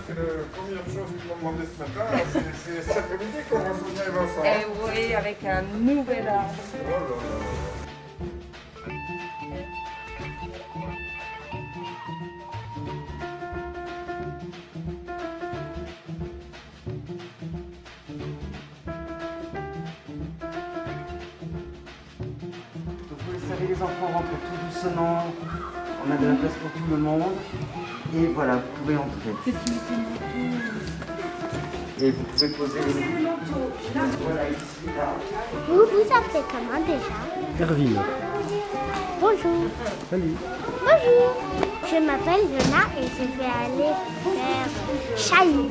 C'est la première chose qu'ils m'ont demandé ce matin. C'est cet après-midi qu'on va souvenir Vincent. Oui, avec un nouvel arbre. Oh là là. Donc vous le savez, les enfants rentrent tout doucement. On a de la place pour tout le monde. Et voilà, vous pouvez entrer. Et vous pouvez poser les manteaux. Voilà, ici, là. Vous vous appelez comment déjà? Hervine. Bonjour. Salut. Bonjour. Je m'appelle Jona et je vais aller faire Chailly.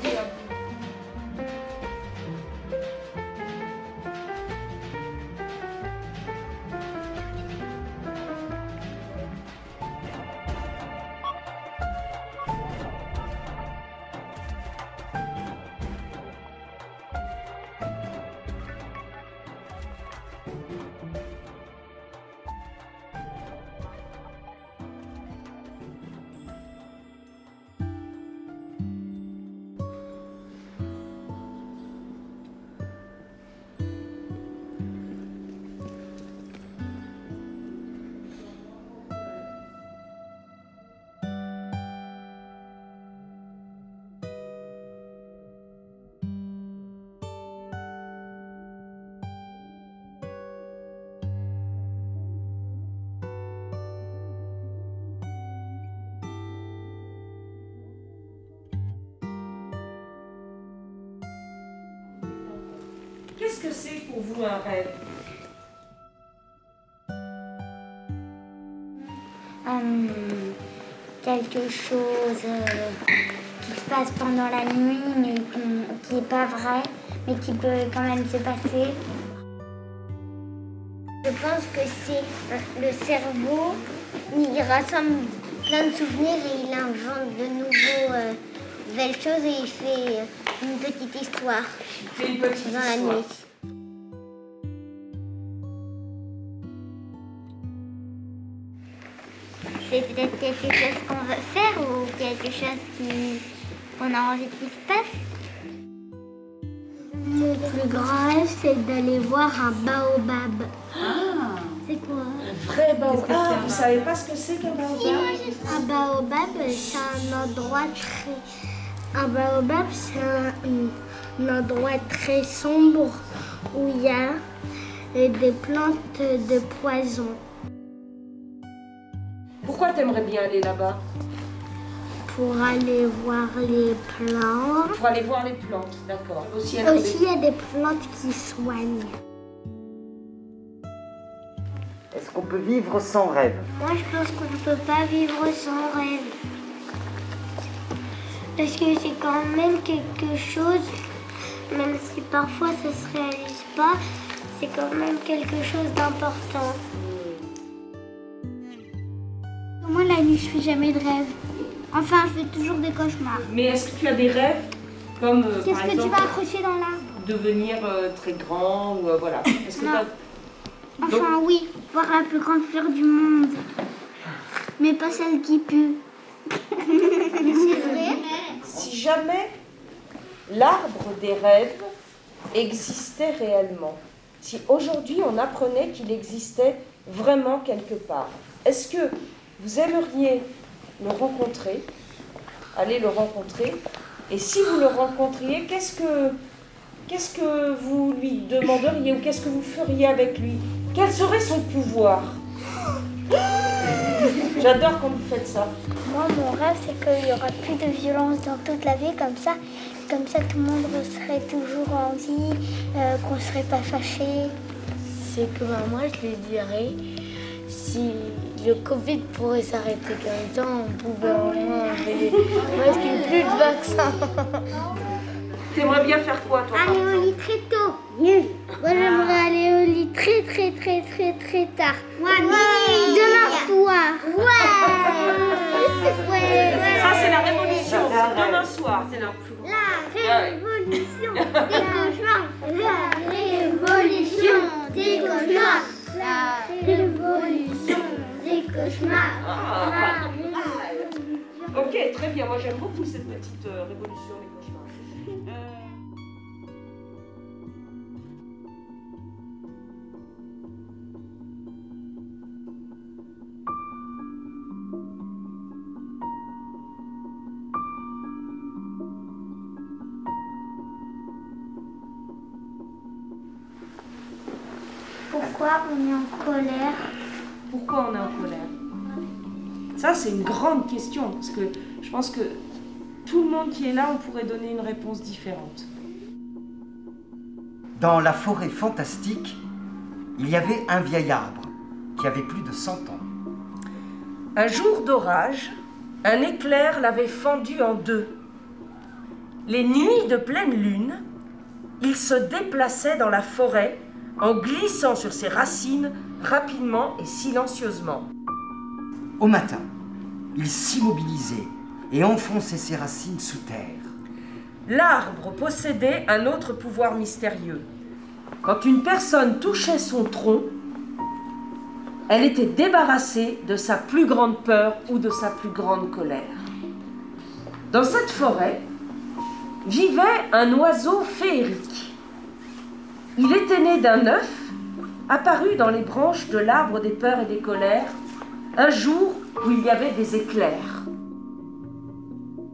Qu'est-ce que c'est pour vous un rêve? Quelque chose qui se passe pendant la nuit, mais qui n'est pas vrai, mais qui peut quand même se passer. Je pense que c'est le cerveau, il rassemble plein de souvenirs et il invente de nouvelles choses et il fait une petite histoire dans la nuit. C'est peut-être quelque chose qu'on veut faire ou quelque chose qu'on a envie qu'il se passe. Mon plus grand rêve, c'est d'aller voir un baobab. Ah, C'est quoi? un vrai baobab. Ah, vous savez pas ce que c'est qu'un baobab? Un baobab, c'est un endroit très... Un baobab, c'est un endroit très sombre où il y a des plantes de poison. Pourquoi t'aimerais bien aller là-bas? Pour aller voir les plantes. Pour aller voir les plantes, d'accord. Aussi, Aussi, il y a des plantes qui soignent. Est-ce qu'on peut vivre sans rêve? Moi, je pense qu'on ne peut pas vivre sans rêve. Parce que c'est quand même quelque chose, même si parfois ça ne se réalise pas, c'est quand même quelque chose d'important. Moi, la nuit, je fais jamais de rêve. Enfin, je fais toujours des cauchemars. Mais est-ce que tu as des rêves comme Qu'est-ce par que exemple, tu vas accrocher dans l'arbre? devenir très grand ou voilà. Est-ce que Non. t'as- Enfin, oui, voir la plus grande fleur du monde. Mais pas celle qui pue. C'est vrai? Si jamais l'arbre des rêves existait réellement, si aujourd'hui on apprenait qu'il existait vraiment quelque part, est-ce que vous aimeriez le rencontrer, aller le rencontrer, et si vous le rencontriez, qu'est-ce que vous lui demanderiez ou qu'est-ce que vous feriez avec lui? Quel serait son pouvoir? J'adore quand vous faites ça. Moi, mon rêve, c'est qu'il n'y aura plus de violence dans toute la vie, comme ça tout le monde serait toujours en vie, qu'on ne serait pas fâchés. C'est que moi, je lui dirais, si le Covid pourrait s'arrêter comme ça, on pouvait au moins enlever les masques et plus de vaccins. T'aimerais bien faire quoi, toi? Aller au lit très tôt. Nul. Moi, j'aimerais aller au lit très tard. Demain soir. Ouais. Ça, c'est la révolution. C'est demain soir. C'est leur plus grand. La révolution des cauchemars. La révolution des cauchemars. La révolution des cauchemars. Ah. Ok, très bien. Moi, j'aime beaucoup cette petite révolution des cauchemars. Pourquoi on est en colère? Pourquoi on est en colère? Ça, c'est une grande question, parce que je pense que tout le monde qui est là, on pourrait donner une réponse différente. Dans la forêt fantastique, il y avait un vieil arbre qui avait plus de 100 ans. Un jour d'orage, un éclair l'avait fendu en deux. Les nuits de pleine lune, il se déplaçait dans la forêt en glissant sur ses racines rapidement et silencieusement. Au matin, il s'immobilisait et enfonçait ses racines sous terre. L'arbre possédait un autre pouvoir mystérieux. Quand une personne touchait son tronc, elle était débarrassée de sa plus grande peur ou de sa plus grande colère. Dans cette forêt vivait un oiseau féerique. Il était né d'un œuf, apparu dans les branches de l'arbre des peurs et des colères, un jour où il y avait des éclairs.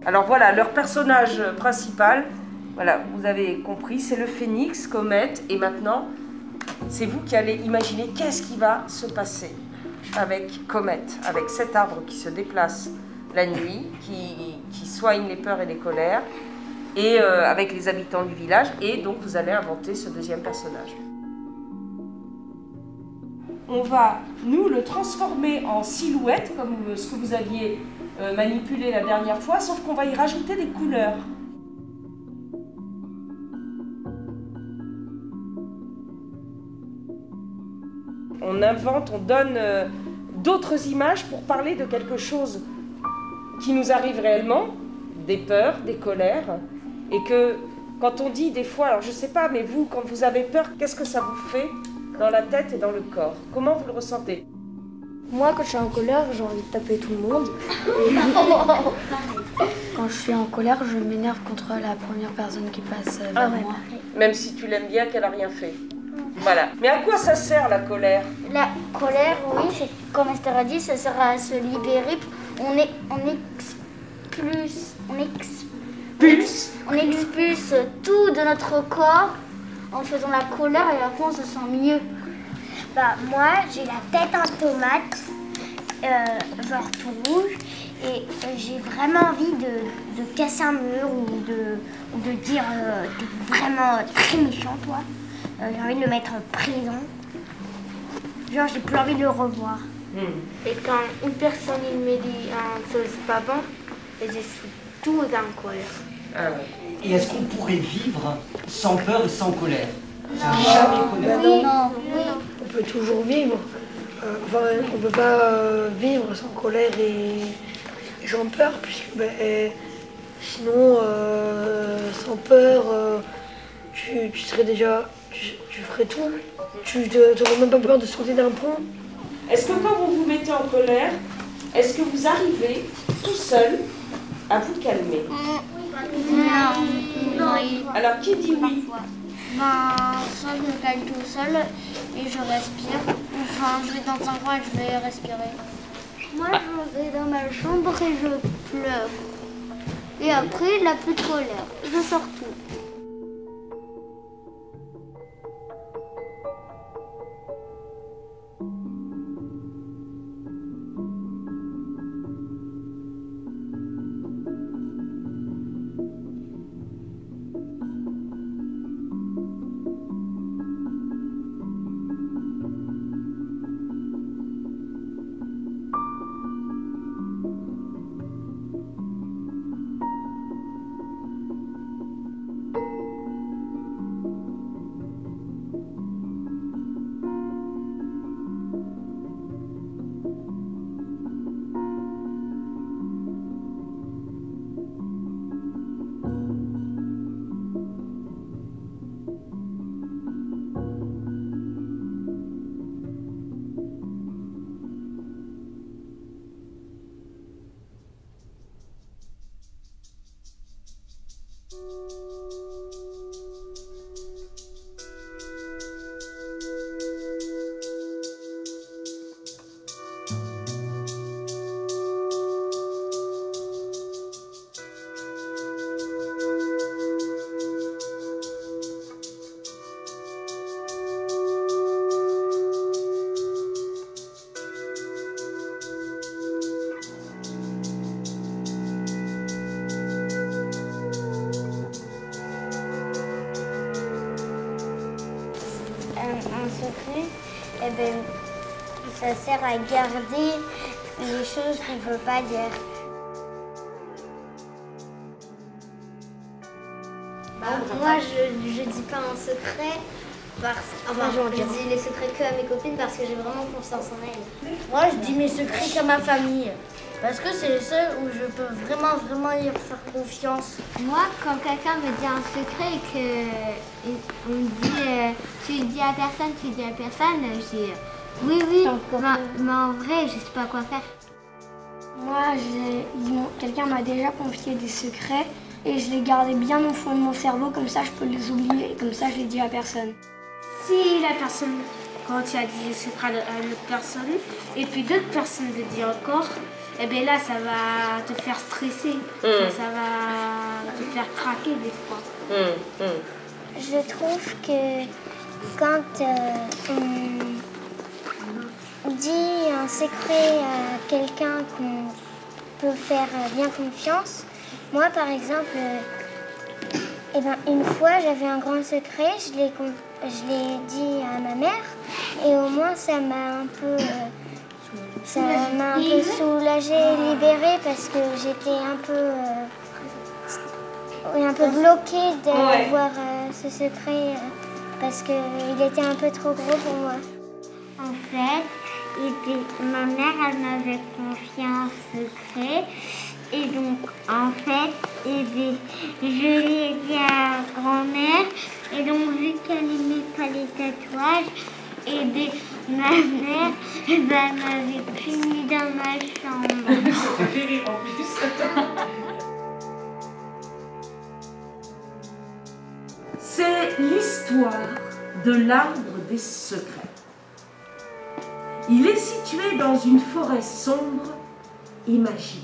Alors voilà, leur personnage principal, voilà, vous avez compris, c'est le phénix, Comète, et maintenant, c'est vous qui allez imaginer qu'est-ce qui va se passer avec Comète, avec cet arbre qui se déplace la nuit, qui soigne les peurs et les colères, et avec les habitants du village, et donc vous allez inventer ce deuxième personnage. On va, nous, le transformer en silhouette, comme ce que vous aviez manipulé la dernière fois, sauf qu'on va y rajouter des couleurs. On invente, on donne d'autres images pour parler de quelque chose qui nous arrive réellement, des peurs, des colères, et que quand on dit des fois, alors je sais pas, mais vous, quand vous avez peur, qu'est-ce que ça vous fait dans la tête et dans le corps? Comment vous le ressentez? Moi, quand je suis en colère, j'ai envie de taper tout le monde. Quand je suis en colère, je m'énerve contre la première personne qui passe vers moi. Même si tu l'aimes bien, qu'elle n'a rien fait. Voilà. Mais à quoi ça sert la colère? La colère, oui, c'est comme Esther a dit, ça sert à se libérer. On expulse tout de notre corps en faisant la colère et après on se sent mieux. Bah, moi, j'ai la tête en tomate, genre tout rouge, et j'ai vraiment envie de casser un mur ou de dire t'es vraiment très méchant, toi. J'ai envie de le mettre en prison. Genre, j'ai plus envie de le revoir. Et quand une personne il me dit une chose pas bon, je suis tout en colère. Et est-ce qu'on pourrait vivre sans peur et sans colère? Jamais colère. Non. On peut toujours vivre. Enfin, on ne peut pas vivre sans colère et sans peur, puisque sinon, sans peur, tu serais déjà. Tu ferais tout. Tu n'aurais même pas peur de sauter d'un pont. Est-ce que quand vous vous mettez en colère, est-ce que vous arrivez tout seul à vous calmer? Non. Alors qui dit oui? Soit je me calme tout seul et je respire. Enfin, je vais dans un coin et je vais respirer. Moi, je vais dans ma chambre et je pleure. Et après, il n'a plus de colère. Je sors tout. eh ben, ça sert à garder les choses qu'il ne faut pas dire. Moi, je dis pas un secret. Je dis les secrets que à mes copines parce que j'ai vraiment confiance en elles. Moi, je dis mes secrets qu'à ma famille. Parce que c'est les seuls où je peux vraiment y faire confiance. Moi, quand quelqu'un me dit un secret et qu'on me dit tu le dis à personne, je dis oui, mais en vrai, je sais pas quoi faire. Moi, quelqu'un m'a déjà confié des secrets et je les gardais bien au fond de mon cerveau, comme ça je peux les oublier et comme ça je les dis à personne. Si la personne, quand tu as dit le secret à l'autre personne, et puis d'autres personnes le disent encore, et bien là ça va te faire stresser, ça va te faire craquer des fois. Je trouve que quand on dit un secret à quelqu'un qu'on peut faire bien confiance, moi par exemple, une fois j'avais un grand secret, je l'ai dit à ma mère et au moins ça m'a un peu soulagée, libérée parce que j'étais un peu bloquée d'avoir ce secret parce qu'il était un peu trop gros pour moi. En fait, ma mère, elle m'avait confié un secret. Et donc, en fait, je l'ai dit à grand-mère. Et donc, vu qu'elle n'aimait pas les tatouages, ma mère m'avait puni dans ma chambre. Ça fait rire en plus. C'est l'histoire de l'arbre des secrets. Il est situé dans une forêt sombre et magique.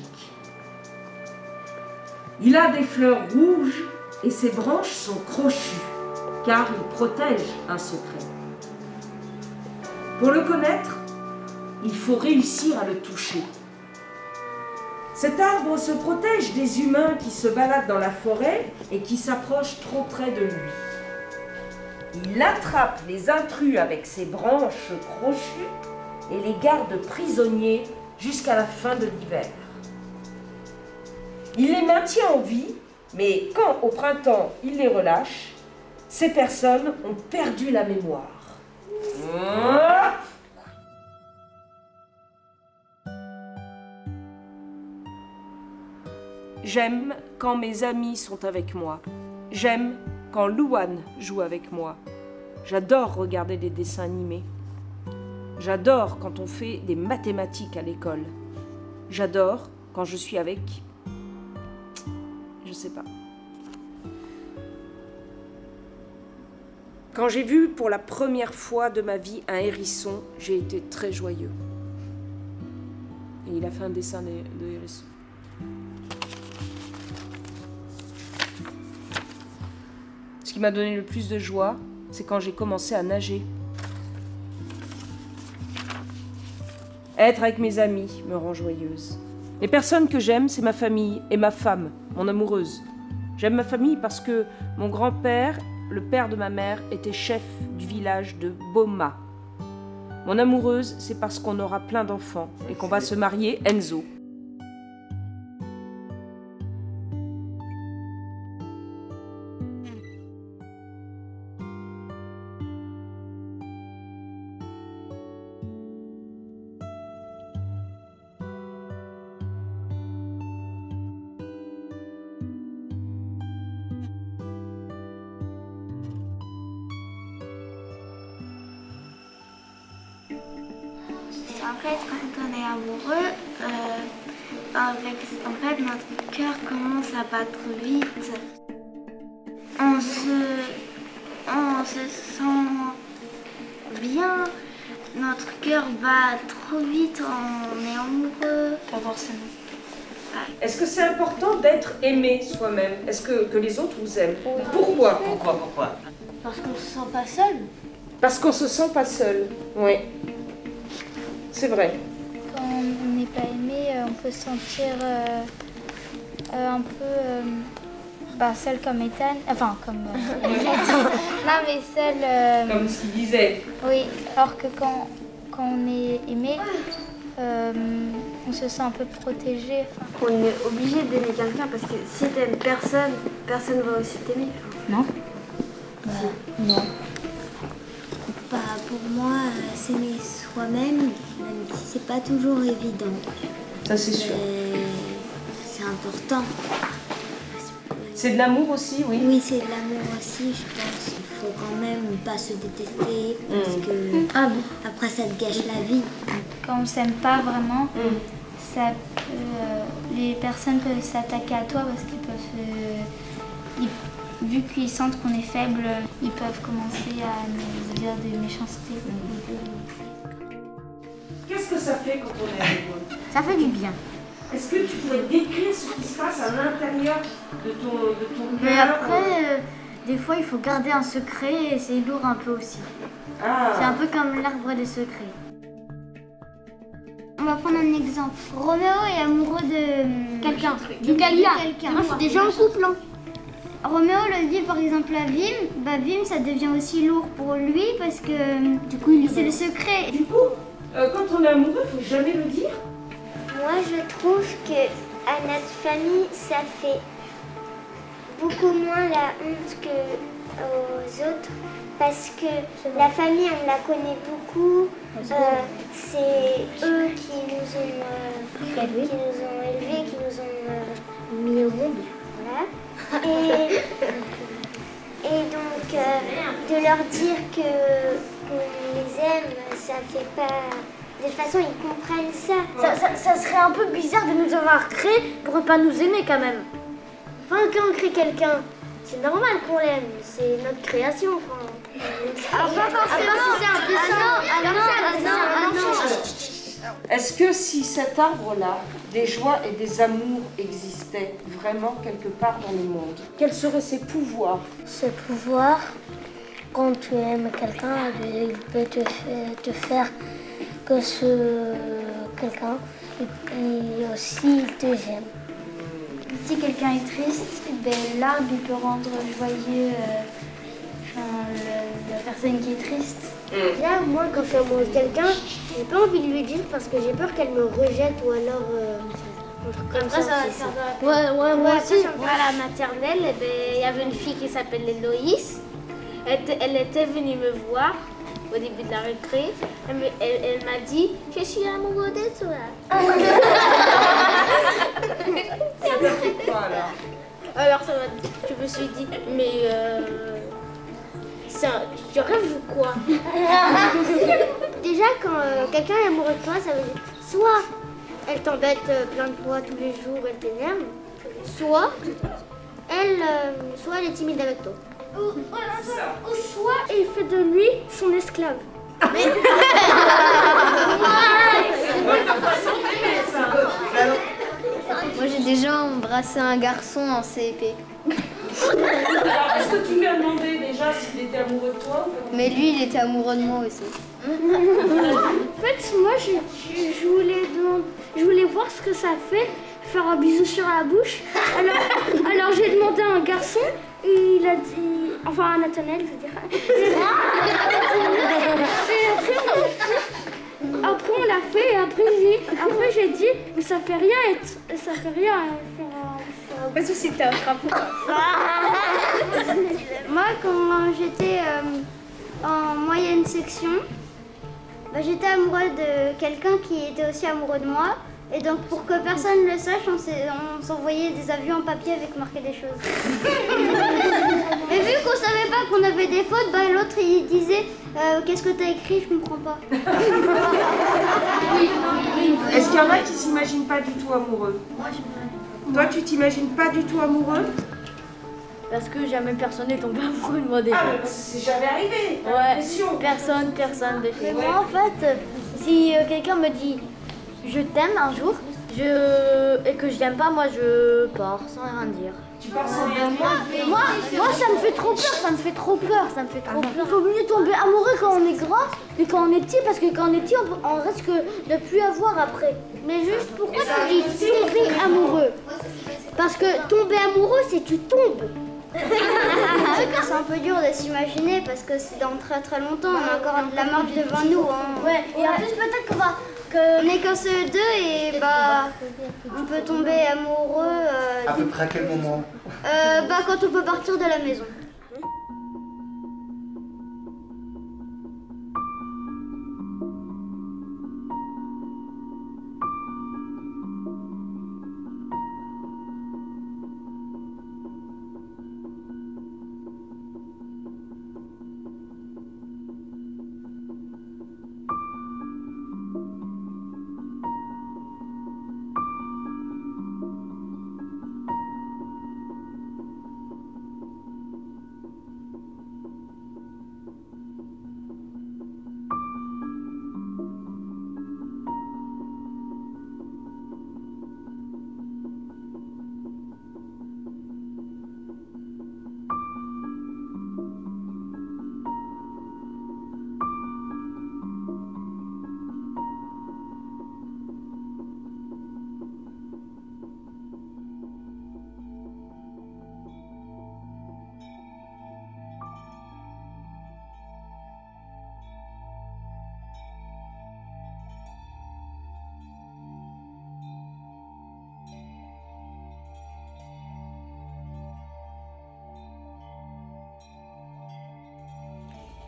Il a des fleurs rouges et ses branches sont crochues, car il protège un secret. Pour le connaître, il faut réussir à le toucher. Cet arbre se protège des humains qui se baladent dans la forêt et qui s'approchent trop près de lui. Il attrape les intrus avec ses branches crochues et les garde prisonniers jusqu'à la fin de l'hiver. Il les maintient en vie, mais quand au printemps il les relâche, ces personnes ont perdu la mémoire. J'aime quand mes amis sont avec moi. J'aime quand Louane joue avec moi. J'adore regarder des dessins animés. J'adore quand on fait des mathématiques à l'école. J'adore quand je suis avec... Je sais pas. Quand j'ai vu pour la première fois de ma vie un hérisson, j'ai été très joyeux. Et il a fait un dessin de hérisson. Ce qui m'a donné le plus de joie, c'est quand j'ai commencé à nager. Être avec mes amis me rend joyeuse. Les personnes que j'aime, c'est ma famille et ma femme, mon amoureuse. J'aime ma famille parce que mon grand-père, le père de ma mère, était chef du village de Boma. Mon amoureuse, c'est parce qu'on aura plein d'enfants et qu'on va se marier, Enzo. En fait, quand on est amoureux, notre cœur commence à battre vite. On se sent bien, notre cœur bat trop vite, on est amoureux. Pas forcément. Est-ce que c'est important d'être aimé soi-même? Est-ce que les autres vous aiment? Pourquoi? Parce qu'on se sent pas seul. Parce qu'on se sent pas seul, oui. C'est vrai. Quand on n'est pas aimé, on peut se sentir un peu Bah, celle comme Ethan, enfin comme... non mais celle... Comme ce qu'il disait. Oui, alors que quand on est aimé, on se sent un peu protégé. On est obligé d'aimer quelqu'un parce que si t'aimes personne, personne va aussi t'aimer. Non. Non. Bah, pour moi, s'aimer soi-même, même si c'est pas toujours évident. Ça, c'est sûr. C'est important. C'est de l'amour aussi, oui. Oui, c'est de l'amour aussi, je pense. Il faut quand même pas se détester parce que après ça te gâche la vie. Quand on s'aime pas vraiment, ça peut, les personnes peuvent s'attaquer à toi parce qu'ils peuvent, vu qu'ils sentent qu'on est faible, ils peuvent commencer à nous dire des méchancetés. Qu'est-ce que ça fait quand on est amoureux? Ça fait du bien. Est-ce que tu pourrais décrire ce qui se passe à l'intérieur de ton Mais cœur? après, des fois, il faut garder un secret et c'est lourd un peu aussi. C'est un peu comme l'arbre des secrets. On va prendre un exemple. Roméo est amoureux de quelqu'un. Moi, je suis déjà en couple. Roméo le dit par exemple à Vim, bah Vim ça devient aussi lourd pour lui parce que du coup c'est le secret. Du coup, quand on est amoureux, il faut jamais le dire. Moi je trouve que à notre famille ça fait beaucoup moins la honte qu'aux autres parce que la famille on la connaît beaucoup, c'est eux qui nous ont élevés, qui nous ont mis au monde. Voilà. Et donc, de leur dire qu'on les aime, ça fait pas... De toute façon, ils comprennent ça. Ça serait un peu bizarre de nous avoir créés pour ne pas nous aimer quand même. Enfin, quand on crée quelqu'un, c'est normal qu'on l'aime, c'est notre création. Est-ce que si cet arbre-là, des joies et des amours existaient vraiment quelque part dans le monde, quels seraient ses pouvoirs? Ce pouvoir, quand tu aimes quelqu'un, il peut te faire que ce quelqu'un, et aussi il te gêne. Si quelqu'un est triste, l'arbre il peut rendre joyeux la personne qui est triste. Là, moi, quand je suis amoureuse de quelqu'un, j'ai pas envie de lui dire parce que j'ai peur qu'elle me rejette ou alors un truc comme ça. Moi aussi, à la maternelle, il y avait une fille qui s'appelle Héloïse. Elle était venue me voir au début de la récré. Elle m'a dit « Je suis amoureuse de toi ». Alors je me suis dit « Mais je rêve ou quoi ?» Déjà, quand quelqu'un est amoureux de toi, ça veut dire soit elle t'embête plein de fois tous les jours, elle t'énerve, soit elle est timide avec toi. Ou soit il fait de lui son esclave. Moi, j'ai déjà embrassé un garçon en CP. Alors, est-ce que tu lui as demandé déjà s'il était amoureux de toi? Mais lui, il était amoureux de moi aussi. En fait, moi, je voulais voir ce que ça fait, faire un bisou sur la bouche. Alors j'ai demandé à un garçon, et il a dit, enfin à Nathanaël, je veux dire. Après, on l'a fait, et après j'ai dit, mais ça fait rien, ça fait rien à faire. Pas de soucis, t'as un Moi, quand j'étais en moyenne section, j'étais amoureuse de quelqu'un qui était aussi amoureux de moi. Et donc, pour que personne ne le sache, on s'envoyait des avions en papier avec marqué des choses. Mais vu qu'on savait pas qu'on avait des fautes, l'autre il disait qu'est-ce que t'as écrit, je comprends pas. Est-ce qu'il y en a qui s'imaginent pas du tout amoureux? Toi, tu t'imagines pas du tout amoureux? Parce que jamais personne n'est tombé amoureux de moi déjà. Ah, mais parce que c'est jamais arrivé. Ouais, personne de chez moi. En fait, si quelqu'un me dit je t'aime un jour et que je l'aime pas, moi je pars sans rien dire. Tu pars sans rien dire? Moi, ça me fait trop peur, Il faut mieux tomber amoureux quand on est grand que quand on est petit, parce que quand on est petit, on risque de plus avoir après. Mais juste pourquoi tu dis tomber amoureux? Parce que tomber amoureux, c'est tu tombes. C'est un peu dur de s'imaginer parce que c'est dans très très longtemps, on a encore de la marche devant nous. Hein. Ouais, et en plus peut-être qu'on va... On est qu'un seul deux et bah on peut tomber amoureux. À peu près à quel moment? Bah quand on peut partir de la maison.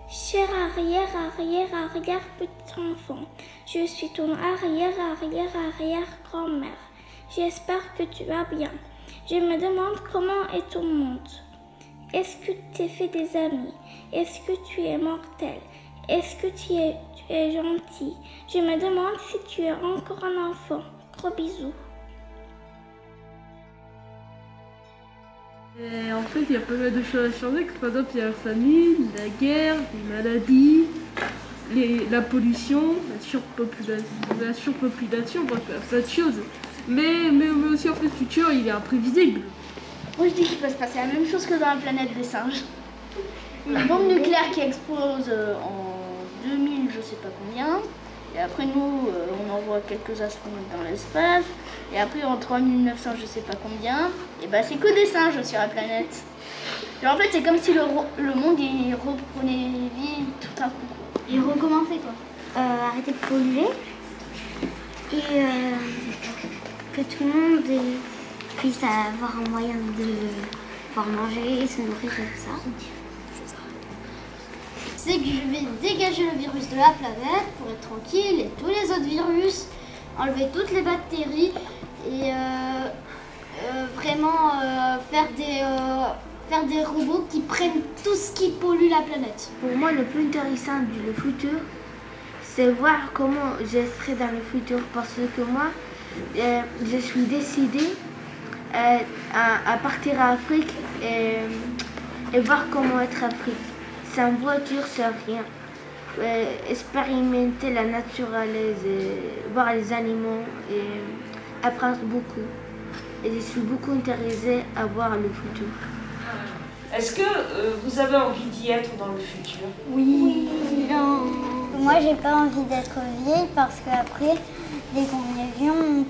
Cher arrière petit enfant, je suis ton arrière-grand-mère. J'espère que tu vas bien. Je me demande comment est ton monde. Est-ce que tu t'es fait des amis? Est-ce que tu es mortel? Est-ce que tu es gentil? Je me demande si tu es encore un enfant. Gros bisous. Et en fait, il y a pas mal de choses à changer. Par exemple, il y a la famine, la guerre, les maladies, la pollution, la surpopulation, bref, plein de choses. Mais aussi, en fait, le futur, il est imprévisible. Moi, je dis qu'il peut se passer la même chose que dans la planète des singes. Une bombe nucléaire qui explose en 2000, je sais pas combien. Et après, nous, on envoie quelques astronautes dans l'espace. Et après, en 3900, je sais pas combien, et bah c'est que des singes sur la planète. Et en fait, c'est comme si le monde il reprenait vie tout à coup. Il recommençait quoi. Arrêter de polluer et que tout le monde puisse avoir un moyen de pouvoir manger, se nourrir et tout ça. C'est que je vais dégager le virus de la planète pour être tranquille et tous les autres virus, enlever toutes les bactéries et vraiment faire des robots qui prennent tout ce qui pollue la planète. Pour moi, le plus intéressant du futur, c'est voir comment je serai dans le futur parce que moi, je suis décidée à partir en Afrique et voir comment être Afrique. Sans voiture, sans rien. Expérimenter la naturalise, voir les animaux et apprendre beaucoup. Et je suis beaucoup intéressée à voir le futur. Est-ce que vous avez envie d'y être dans le futur? Oui. Non. Moi, j'ai pas envie d'être vieille parce qu'après, dès qu'on est vieux,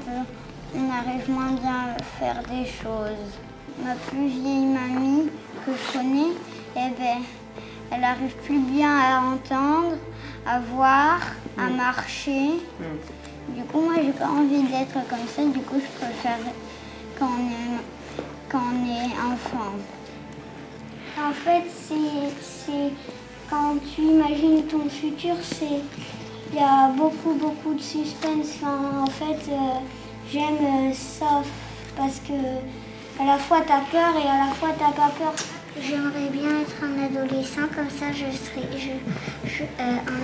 on arrive moins bien à faire des choses. Ma plus vieille mamie que je connais, eh ben, elle arrive plus bien à entendre, à voir, à marcher. Du coup, moi, j'ai pas envie d'être comme ça. Du coup, je préfère quand on est enfant. En fait, c'est quand tu imagines ton futur, il y a beaucoup de suspense. Enfin, en fait, j'aime ça parce que à la fois t'as peur et à la fois t'as pas peur. J'aimerais bien être un adolescent, comme ça un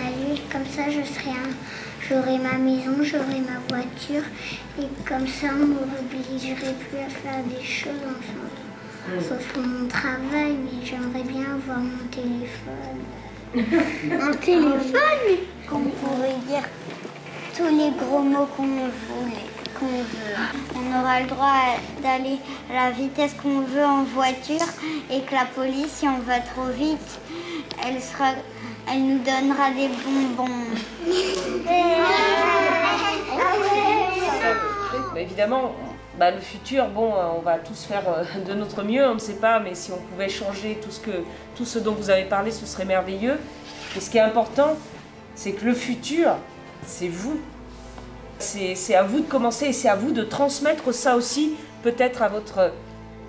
adulte, comme ça j'aurai ma maison, j'aurai ma voiture et comme ça on ne m'obligerait plus à faire des choses, enfin, sauf mon travail, mais j'aimerais bien avoir mon téléphone. Un téléphone qu'on pourrait dire tous les gros mots qu'on veut. On aura le droit d'aller à la vitesse qu'on veut en voiture et que la police, si on va trop vite, elle nous donnera des bonbons. Mais évidemment, le futur, bon, on va tous faire de notre mieux, on ne sait pas, mais si on pouvait changer tout ce dont vous avez parlé, ce serait merveilleux. Et ce qui est important, c'est que le futur, c'est vous. C'est à vous de commencer et c'est à vous de transmettre ça aussi, peut-être à votre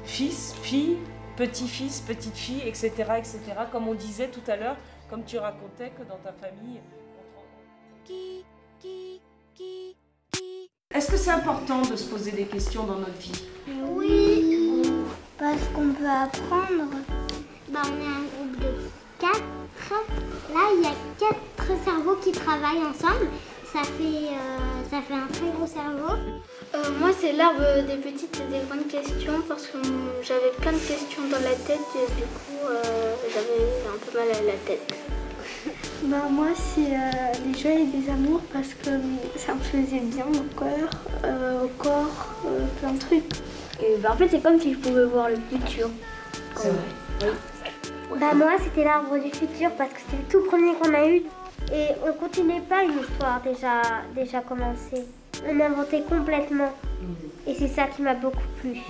fils, fille, petit-fils, petite-fille, etc., etc. Comme on disait tout à l'heure, comme tu racontais que dans ta famille... Est-ce que c'est important de se poser des questions dans notre vie? Oui, parce qu'on peut apprendre. On est un groupe de 4. Là, il y a 4 cerveaux qui travaillent ensemble. Ça fait un très gros cerveau. Moi, c'est l'arbre des petites et des grandes questions parce que j'avais plein de questions dans la tête et du coup, j'avais un peu mal à la tête. Moi, c'est les joies et des amours parce que ça me faisait bien au corps, plein de trucs. Et en fait, c'est comme si je pouvais voir le futur. C'est vrai. Oui. Moi, c'était l'arbre du futur parce que c'était le tout premier qu'on a eu. Et on continuait pas une histoire déjà commencée. On inventait complètement. Et c'est ça qui m'a beaucoup plu.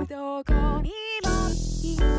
どこにも